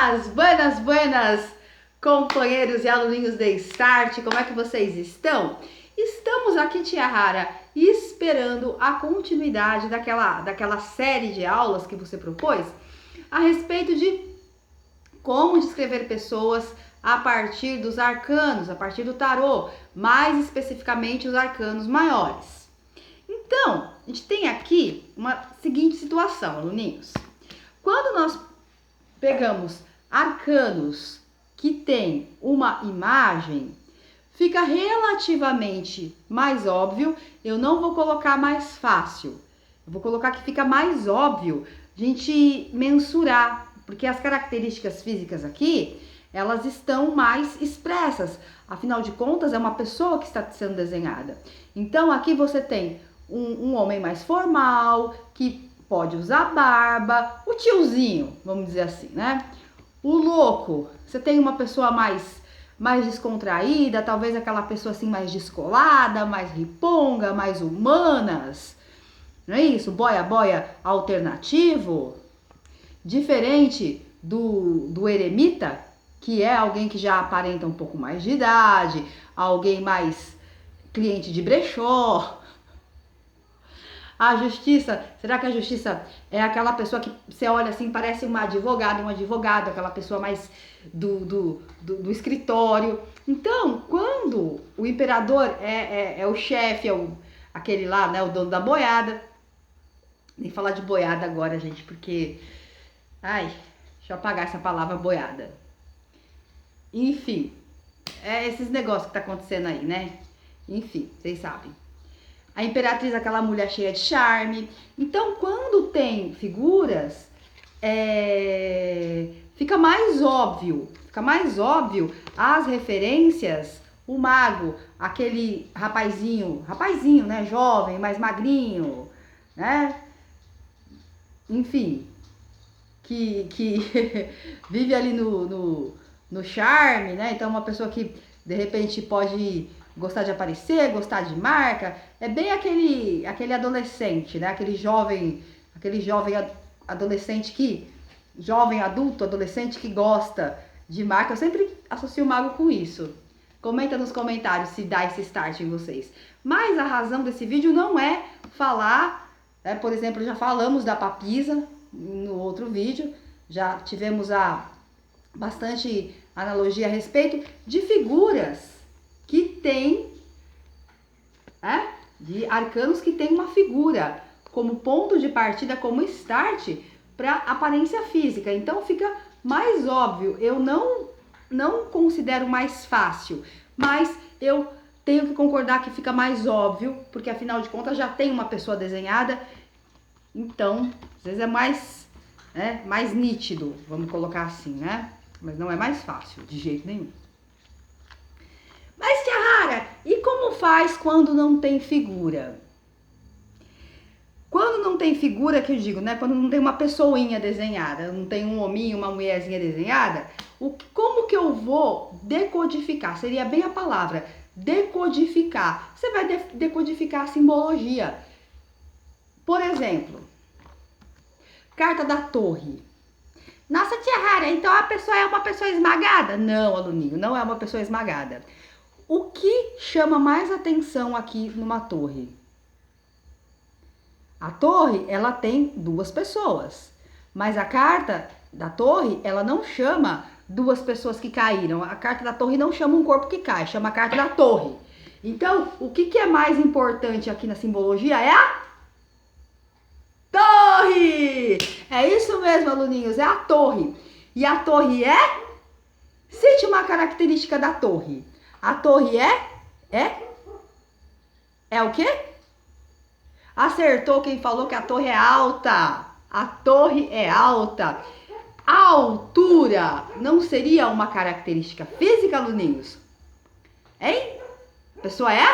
Buenas, buenas, companheiros e aluninhos de Start, como é que vocês estão? Estamos aqui, tia Rara, esperando a continuidade daquela série de aulas que você propôs a respeito de como descrever pessoas a partir dos arcanos, a partir do tarô, mais especificamente os arcanos maiores. Então, a gente tem aqui uma seguinte situação, aluninhos. Quando nós pegamos arcanos que tem uma imagem, fica relativamente mais óbvio. Eu não vou colocar mais fácil, eu vou colocar que fica mais óbvio a gente mensurar, porque as características físicas aqui, elas estão mais expressas. Afinal de contas, é uma pessoa que está sendo desenhada. Então, aqui você tem um homem mais formal, que pode usar barba, o tiozinho, vamos dizer assim, né? O louco, você tem uma pessoa mais descontraída, talvez aquela pessoa assim mais descolada, mais riponga, mais humanas, não é isso? Boia alternativo, diferente do eremita, que é alguém que já aparenta um pouco mais de idade, alguém mais cliente de brechó. A justiça, será que a justiça é aquela pessoa que você olha assim, parece uma advogada, um advogado, aquela pessoa mais do escritório? Então, quando o imperador é o chefe, aquele lá, né, o dono da boiada, nem falar de boiada agora, gente, porque, ai, deixa eu apagar essa palavra boiada. Enfim, é esses negócios que tá acontecendo aí, né? Enfim, vocês sabem. A imperatriz, aquela mulher cheia de charme. Então, quando tem figuras, fica mais óbvio as referências. O mago, aquele rapazinho, né, jovem, mais magrinho, né? Enfim, que vive ali no charme, né? Então, uma pessoa que, de repente, pode gostar de aparecer, gostar de marca, é bem aquele adolescente, né? Aquele jovem adolescente jovem adulto, adolescente que gosta de marca. Eu sempre associo o mago com isso. Comenta nos comentários se dá esse start em vocês. Mas a razão desse vídeo não é falar, né? Por exemplo, já falamos da papisa no outro vídeo, já tivemos bastante analogia a respeito de figuras que tem, de arcanos que tem uma figura como ponto de partida, como start para aparência física. Então fica mais óbvio. Eu não considero mais fácil, mas eu tenho que concordar que fica mais óbvio, porque afinal de contas já tem uma pessoa desenhada. Então, às vezes é mais nítido, vamos colocar assim, né? Mas não é mais fácil, de jeito nenhum. Mas, tia Rara, e como faz quando não tem figura? Quando não tem figura, que eu digo, né? Quando não tem uma pessoinha desenhada, não tem um hominho, uma mulherzinha desenhada, como que eu vou decodificar? Seria bem a palavra, decodificar. Você vai decodificar a simbologia. Por exemplo, carta da torre. Nossa, tia Rara, então a pessoa é uma pessoa esmagada? Não, aluninho, não é uma pessoa esmagada. O que chama mais atenção aqui numa torre? A torre, ela tem duas pessoas, mas a carta da torre, ela não chama duas pessoas que caíram. A carta da torre não chama um corpo que cai, chama a carta da torre. Então, o que é mais importante aqui na simbologia é a torre! É isso mesmo, aluninhos, é a torre. E a torre cite uma característica da torre. A torre é o quê? Acertou quem falou que a torre é alta. A torre é alta. A altura não seria uma característica física, aluninhos? Hein? A pessoa é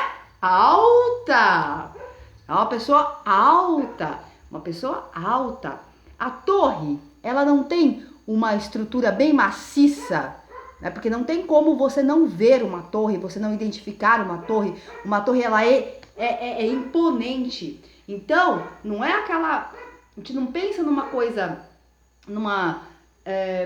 alta. É uma pessoa alta. Uma pessoa alta. A torre, ela não tem uma estrutura bem maciça, né? Porque não tem como você não ver uma torre, você não identificar uma torre. Uma torre, ela é imponente. Então, não é aquela... A gente não pensa numa coisa, numa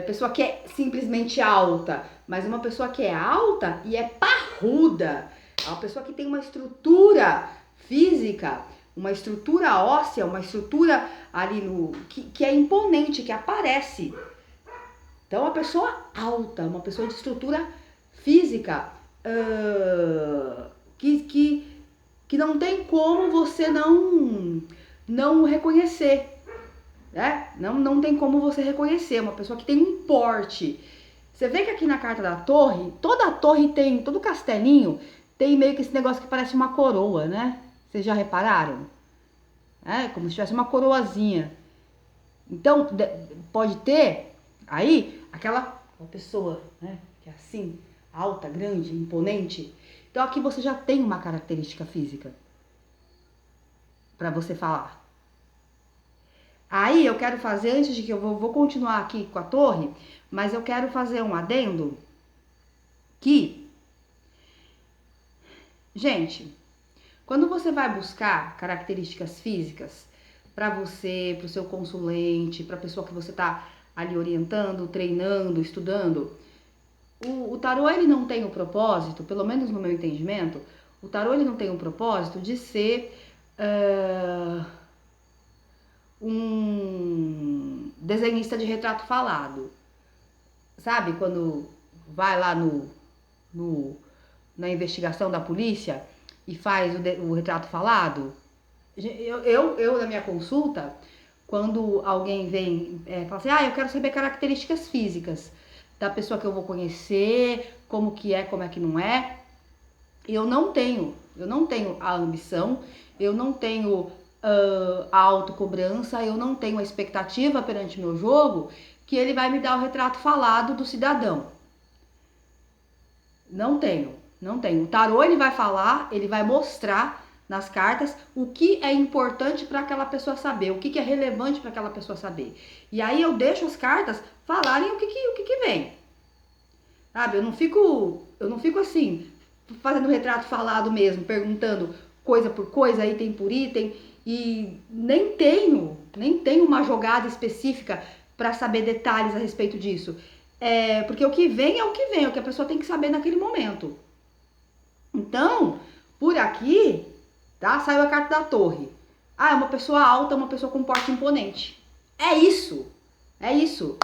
pessoa que é simplesmente alta, mas uma pessoa que é alta e é parruda, é uma pessoa que tem uma estrutura física, uma estrutura óssea, uma estrutura ali que é imponente, que aparece. Então, uma pessoa alta, uma pessoa de estrutura física, que não tem como você não reconhecer. Né? Não tem como você reconhecer, uma pessoa que tem um porte. Você vê que aqui na carta da torre, toda a torre tem, todo castelinho tem meio que esse negócio que parece uma coroa, né? Vocês já repararam? É como se tivesse uma coroazinha. Então, pode ter aí uma pessoa, né? Que é assim, alta, grande, imponente. Então aqui você já tem uma característica física para você falar. Aí eu quero fazer, antes de que eu vou continuar aqui com a torre, mas eu quero fazer um adendo que, gente, quando você vai buscar características físicas para você, para o seu consulente, para a pessoa que você está ali orientando, treinando, estudando, o tarô ele não tem o propósito, pelo menos no meu entendimento, o tarô ele não tem o propósito de ser um desenhista de retrato falado. Sabe, quando vai lá na investigação da polícia e faz o retrato falado? Eu, na minha consulta, quando alguém vem fala assim, eu quero saber características físicas da pessoa que eu vou conhecer, como é que não é, eu não tenho a ambição, eu não tenho a autocobrança, eu não tenho a expectativa perante meu jogo que ele vai me dar o retrato falado do cidadão. Não tenho. O tarô ele vai falar, ele vai mostrar nas cartas o que é importante para aquela pessoa saber, o que é relevante para aquela pessoa saber. E aí eu deixo as cartas falarem o que vem. Sabe? Eu não fico assim, fazendo retrato falado mesmo, perguntando coisa por coisa, item por item, e nem tenho uma jogada específica para saber detalhes a respeito disso. Porque o que vem é o que a pessoa tem que saber naquele momento. Então, por aqui, tá? Saiu a carta da torre. É uma pessoa alta, uma pessoa com porte imponente. É isso. Ai, tia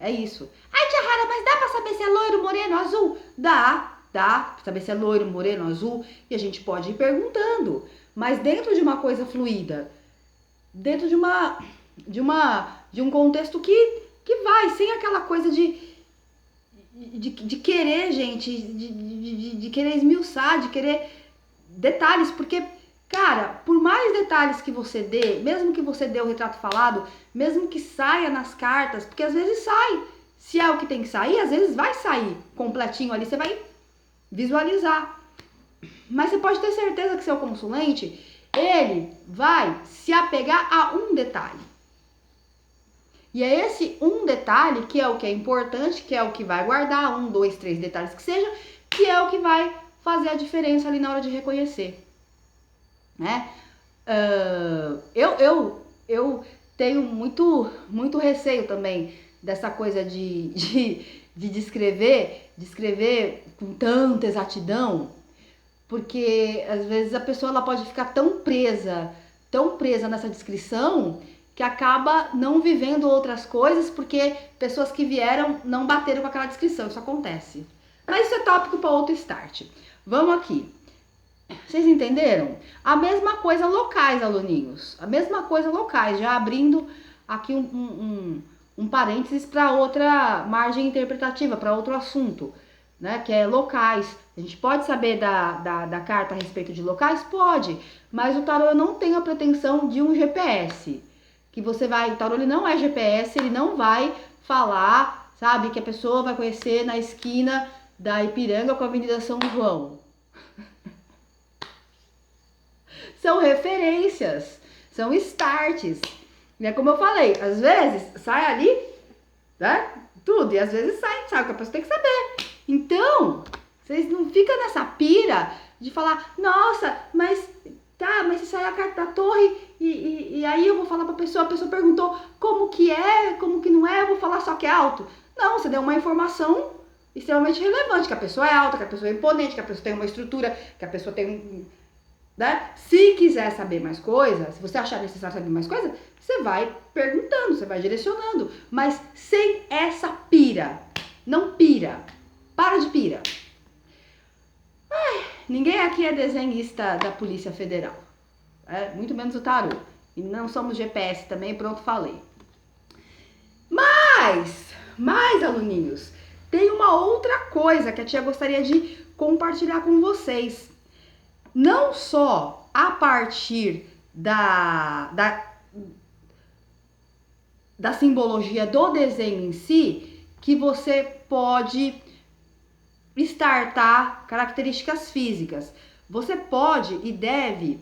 Rara, mas dá pra saber se é loiro, moreno, azul? Dá pra saber se é loiro, moreno, azul, e a gente pode ir perguntando. Mas dentro de uma coisa fluida, dentro de um contexto que vai, sem aquela coisa de querer, gente, de querer esmiuçar, de querer detalhes, porque, cara, por mais detalhes que você dê, mesmo que você dê o retrato falado, mesmo que saia nas cartas, porque às vezes sai, se é o que tem que sair, às vezes vai sair completinho ali, você vai visualizar. Mas você pode ter certeza que seu consulente, ele vai se apegar a um detalhe. E é esse um detalhe que é o que é importante, que é o que vai guardar, 1, 2, 3 detalhes que seja, que é o que vai fazer a diferença ali na hora de reconhecer, né? Eu tenho muito receio também dessa coisa de descrever com tanta exatidão, porque às vezes a pessoa ela pode ficar tão presa nessa descrição que acaba não vivendo outras coisas porque pessoas que vieram não bateram com aquela descrição. Isso acontece. Mas isso é tópico para outro start. Vamos aqui. Vocês entenderam? A mesma coisa locais, aluninhos. A mesma coisa locais. Já abrindo aqui um parênteses para outra margem interpretativa, para outro assunto, né? Que é locais. A gente pode saber da carta a respeito de locais? Pode. Mas o tarô não tem a pretensão de um GPS. Que você vai, o tarô ele não é GPS, ele não vai falar, sabe, que a pessoa vai conhecer na esquina da Ipiranga com a Avenida São João. São referências, são starts. E é como eu falei, às vezes sai ali, né, tudo, e às vezes sai, sabe, que a pessoa tem que saber. Então, vocês não ficam nessa pira de falar, nossa, mas se sair a carta da torre, e aí eu vou falar pra pessoa, a pessoa perguntou como que é, como que não que é alto. Não, você deu uma informação extremamente relevante, que a pessoa é alta, que a pessoa é imponente, que a pessoa tem uma estrutura, que a pessoa tem né? Se quiser saber mais coisas, se você achar necessário saber mais coisas, você vai perguntando, você vai direcionando, mas sem essa pira. Não pira. Para de pira. Ai, ninguém aqui é desenhista da Polícia Federal. Muito menos o tarô. E não somos GPS também, pronto, falei. Mas, aluninhos, tem uma outra coisa que a tia gostaria de compartilhar com vocês. Não só a partir da simbologia do desenho em si, que você pode startar características físicas. Você pode e deve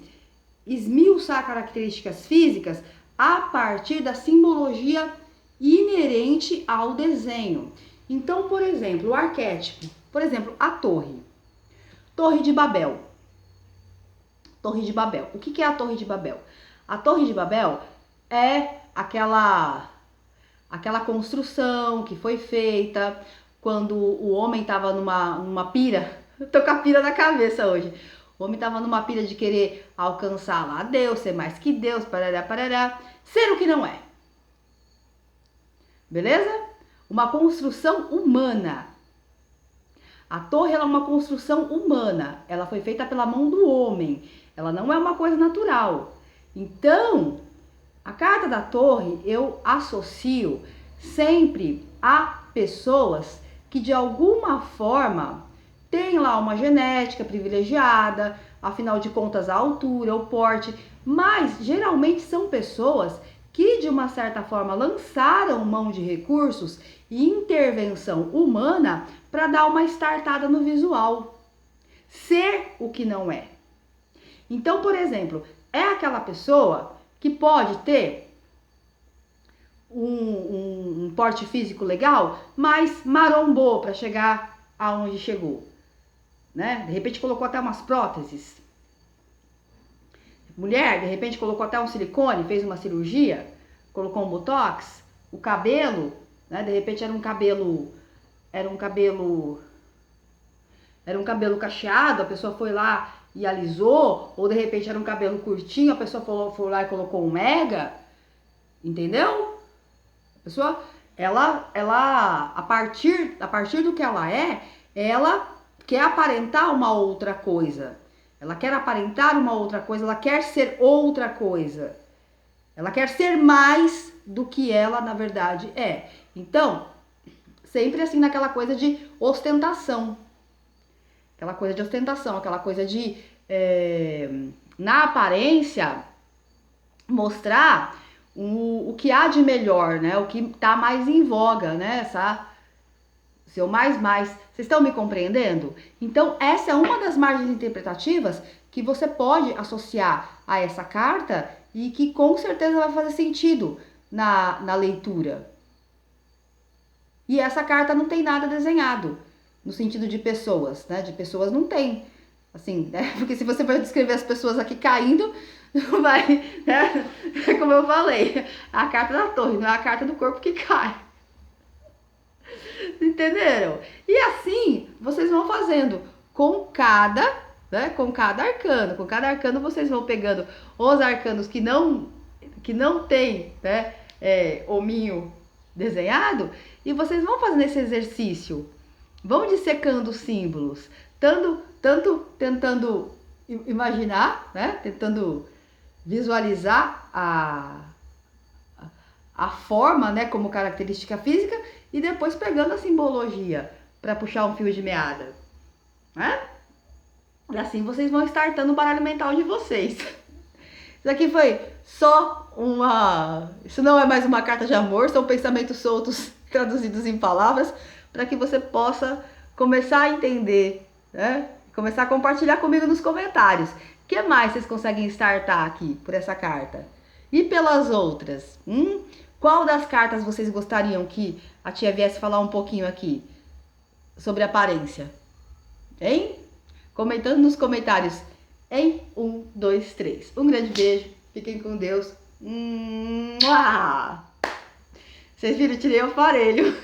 esmiuçar características físicas a partir da simbologia inerente ao desenho. Então, por exemplo, o arquétipo, por exemplo, a torre. Torre de Babel. Torre de Babel. O que é a Torre de Babel? A Torre de Babel é aquela construção que foi feita quando o homem estava numa pira. Eu tô com a pira na cabeça hoje. O homem estava numa pira de querer alcançar lá Deus, ser mais que Deus, parará, parará, ser o que não é. Beleza? Uma construção humana. A torre ela é uma construção humana. Ela foi feita pela mão do homem. Ela não é uma coisa natural. Então, a carta da torre eu associo sempre a pessoas que de alguma forma têm lá uma genética privilegiada, afinal de contas a altura, o porte, mas geralmente são pessoas que de uma certa forma lançaram mão de recursos e intervenção humana para dar uma startada no visual. Ser o que não é. Então, por exemplo, é aquela pessoa que pode ter um porte físico legal, mas marombou para chegar aonde chegou, né? De repente colocou até umas próteses. Mulher, de repente colocou até um silicone, fez uma cirurgia, colocou um botox. O cabelo, né? De repente era um cabelo cacheado, a pessoa foi lá e alisou, ou de repente era um cabelo curtinho, a pessoa foi lá e colocou um mega, entendeu? A pessoa, ela a partir do que ela quer aparentar uma outra coisa. Ela quer aparentar uma outra coisa, ela quer ser outra coisa. Ela quer ser mais do que ela, na verdade, é. Então, sempre assim naquela coisa de ostentação. Aquela coisa de ostentação, aquela coisa de, na aparência, mostrar o que há de melhor, né? O que tá mais em voga, né? Seu mais. Vocês estão me compreendendo? Então, essa é uma das margens interpretativas que você pode associar a essa carta e que com certeza vai fazer sentido na leitura. E essa carta não tem nada desenhado, no sentido de pessoas, né? De pessoas não tem, assim, né? Porque se você vai descrever as pessoas aqui caindo, não vai, né? Como eu falei, a carta da torre, não é a carta do corpo que cai. Entenderam? E assim, vocês vão fazendo com cada arcano. Com cada arcano vocês vão pegando os arcanos que não tem, né, hominho desenhado, e vocês vão fazendo esse exercício. Vão dissecando os símbolos, tanto tentando imaginar, né, tentando visualizar a forma, né, como característica física, e depois pegando a simbologia para puxar um fio de meada, né? E assim vocês vão startando o baralho mental de vocês. Isso aqui foi só isso não é mais uma carta de amor, são pensamentos soltos traduzidos em palavras, para que você possa começar a entender, né? Começar a compartilhar comigo nos comentários. O que mais vocês conseguem startar aqui por essa carta? E pelas outras? Qual das cartas vocês gostariam que a tia viesse falar um pouquinho aqui sobre aparência? Hein? Comentando nos comentários em 1, 2, 3. Um grande beijo, fiquem com Deus. Vocês viram, tirei o aparelho.